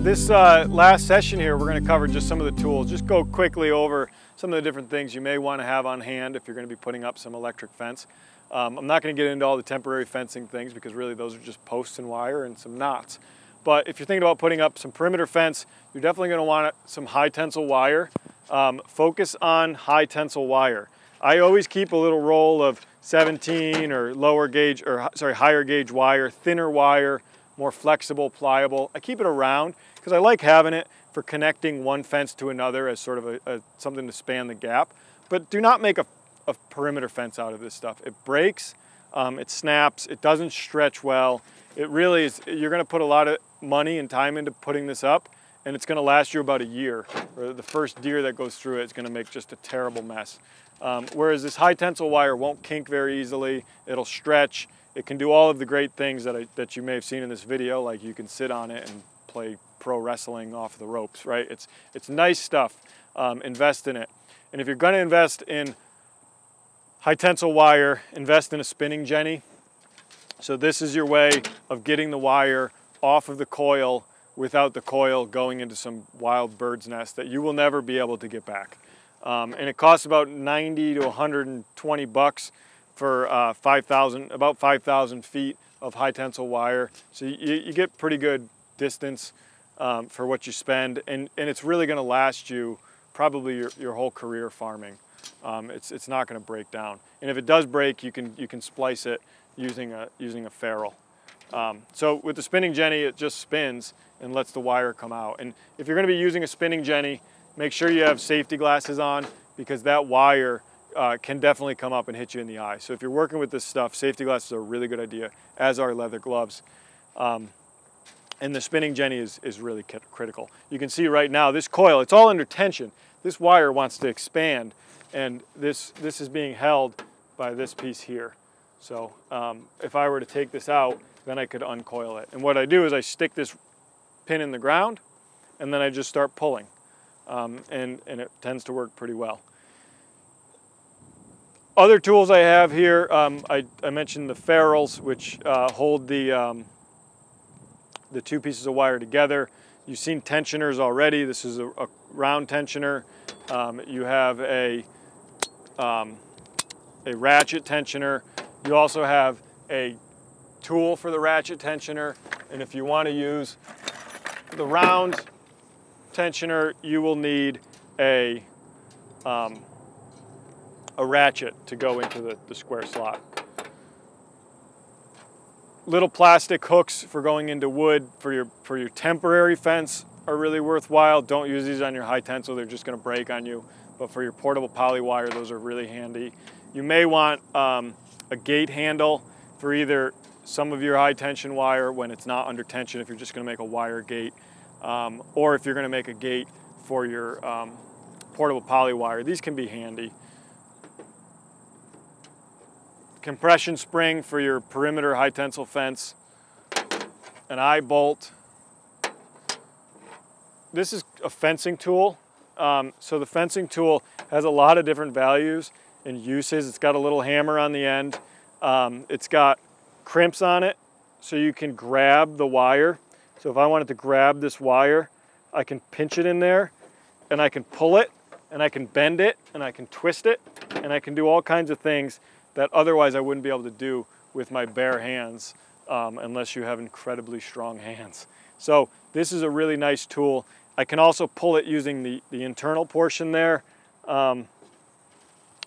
This last session here, we're going to cover just some of the tools, just go quickly over some of the different things you may want to have on hand if you're going to be putting up some electric fence. I'm not going to get into all the temporary fencing things because really those are just posts and wire and some knots. But if you're thinking about putting up some perimeter fence, you're definitely going to want some high tensile wire. Focus on high tensile wire. I always keep a little roll of 17 or higher gauge wire, thinner wire, more flexible, pliable. I keep it around because I like having it for connecting one fence to another as sort of something to span the gap. But do not make a perimeter fence out of this stuff. It breaks, it snaps, it doesn't stretch well. It really is, you're going to put a lot of money and time into putting this up, and it's going to last you about a year. Or the first deer that goes through it is going to make just a terrible mess. Whereas this high tensile wire won't kink very easily. It'll stretch. It can do all of the great things that you may have seen in this video, like you can sit on it and play pro wrestling off the ropes, right? It's nice stuff. Invest in it. And if you're going to invest in high tensile wire, invest in a spinning jenny. So this is your way of getting the wire off of the coil without the coil going into some wild bird's nest that you will never be able to get back. And it costs about 90 to 120 bucks for about 5,000 feet of high tensile wire. So you get pretty good distance for what you spend, and it's really going to last you probably your whole career farming. It's not going to break down, and if it does break, you can splice it using a ferrule. So with the spinning jenny, it just spins and lets the wire come out. And if you're going to be using a spinning jenny, make sure you have safety glasses on, because that wire can definitely come up and hit you in the eye. So if you're working with this stuff, safety glasses are a really good idea, as are leather gloves. And the spinning jenny is really critical. You can see right now, this coil, it's all under tension. This wire wants to expand, and this is being held by this piece here. So if I were to take this out, then I could uncoil it. And what I do is I stick this pin in the ground, and then I just start pulling. And it tends to work pretty well. Other tools I have here, I mentioned the ferrules, which hold the two pieces of wire together. You've seen tensioners already. This is a round tensioner. You have a ratchet tensioner. You also have a tool for the ratchet tensioner. And if you want to use the round tensioner, you will need a ratchet to go into the square slot. Little plastic hooks for going into wood for your temporary fence are really worthwhile. Don't use these on your high tensile, they're just going to break on you. But for your portable poly wire, those are really handy. You may want a gate handle for either some of your high tension wire when it's not under tension, if you're just going to make a wire gate, or if you're going to make a gate for your portable poly wire. These can be handy. Compression spring for your perimeter high tensile fence, an eye bolt. This is a fencing tool. So the fencing tool has a lot of different values and uses. It's got a little hammer on the end. It's got crimps on it so you can grab the wire. So if I wanted to grab this wire, I can pinch it in there, and I can pull it, and I can bend it, and I can twist it, and I can do all kinds of things that otherwise I wouldn't be able to do with my bare hands unless you have incredibly strong hands. So this is a really nice tool. I can also pull it using the internal portion there. And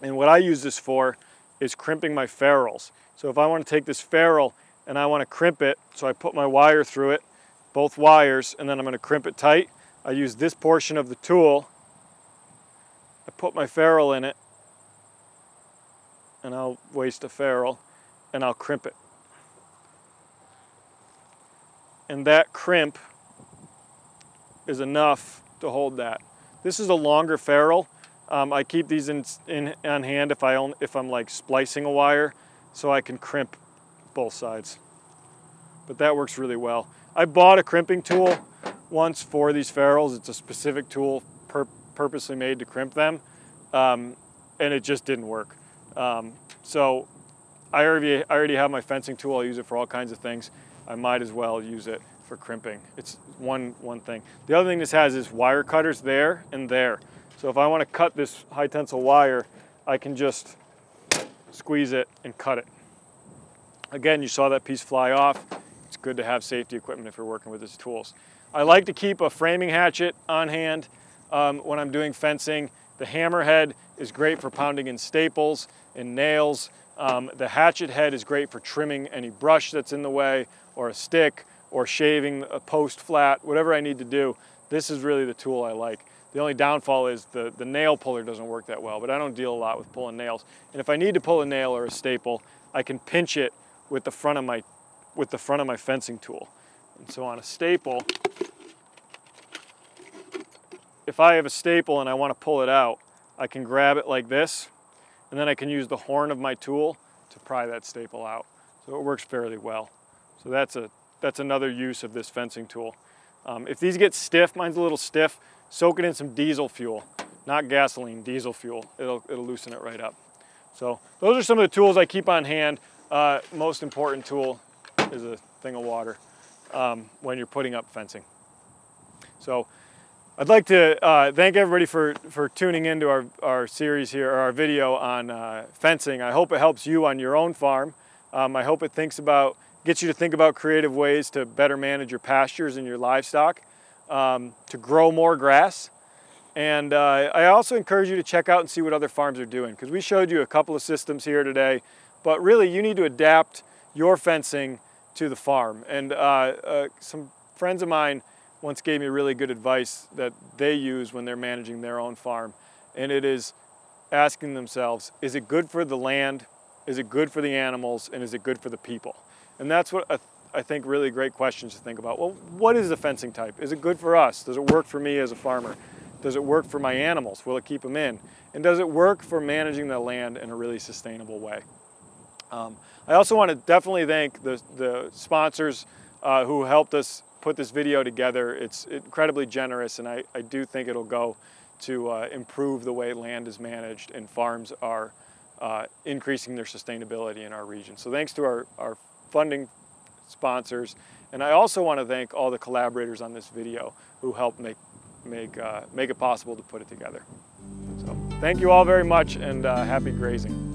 what I use this for is crimping my ferrules. So if I want to take this ferrule and I want to crimp it, so I put my wire through it, both wires, and then I'm going to crimp it tight. I use this portion of the tool. I put my ferrule in it, and I'll waste a ferrule, and I'll crimp it. And that crimp is enough to hold that. This is a longer ferrule. I keep these on hand if I'm like splicing a wire, so I can crimp both sides. But that works really well. I bought a crimping tool once for these ferrules. It's a specific tool purposely made to crimp them, and it just didn't work. So I already have my fencing tool. I use it for all kinds of things. I might as well use it for crimping. It's one thing. The other thing this has is wire cutters there and there. So if I want to cut this high tensile wire, I can just squeeze it and cut it. Again, you saw that piece fly off. It's good to have safety equipment if you're working with these tools. I like to keep a framing hatchet on hand when I'm doing fencing. The hammerhead is great for pounding in staples and nails. The hatchet head is great for trimming any brush that's in the way, or a stick, or shaving a post flat, whatever I need to do. This is really the tool I like. The only downfall is the nail puller doesn't work that well, but I don't deal a lot with pulling nails. And if I need to pull a nail or a staple, I can pinch it with the front of my fencing tool. And so on a staple, if I have a staple and I want to pull it out, I can grab it like this, and then I can use the horn of my tool to pry that staple out. So it works fairly well. So that's another use of this fencing tool. If these get stiff, mine's a little stiff, soak it in some diesel fuel, not gasoline, diesel fuel. It'll loosen it right up. So those are some of the tools I keep on hand. Most important tool is a thing of water when you're putting up fencing. So I'd like to thank everybody for tuning into our series here, or our video on fencing. I hope it helps you on your own farm. I hope it gets you to think about creative ways to better manage your pastures and your livestock, to grow more grass. And I also encourage you to check out and see what other farms are doing, because we showed you a couple of systems here today, but really you need to adapt your fencing to the farm. And some friends of mine once gave me really good advice that they use when they're managing their own farm. And it is asking themselves, is it good for the land? Is it good for the animals? And is it good for the people? And that's what I think really great questions to think about. Well, what is the fencing type? Is it good for us? Does it work for me as a farmer? Does it work for my animals? Will it keep them in? And does it work for managing the land in a really sustainable way? I also want to definitely thank the sponsors who helped us put this video together. It's incredibly generous, and I do think it'll go to improve the way land is managed and farms are increasing their sustainability in our region. So thanks to our funding sponsors, and I also want to thank all the collaborators on this video who helped make it possible to put it together. So thank you all very much, and happy grazing.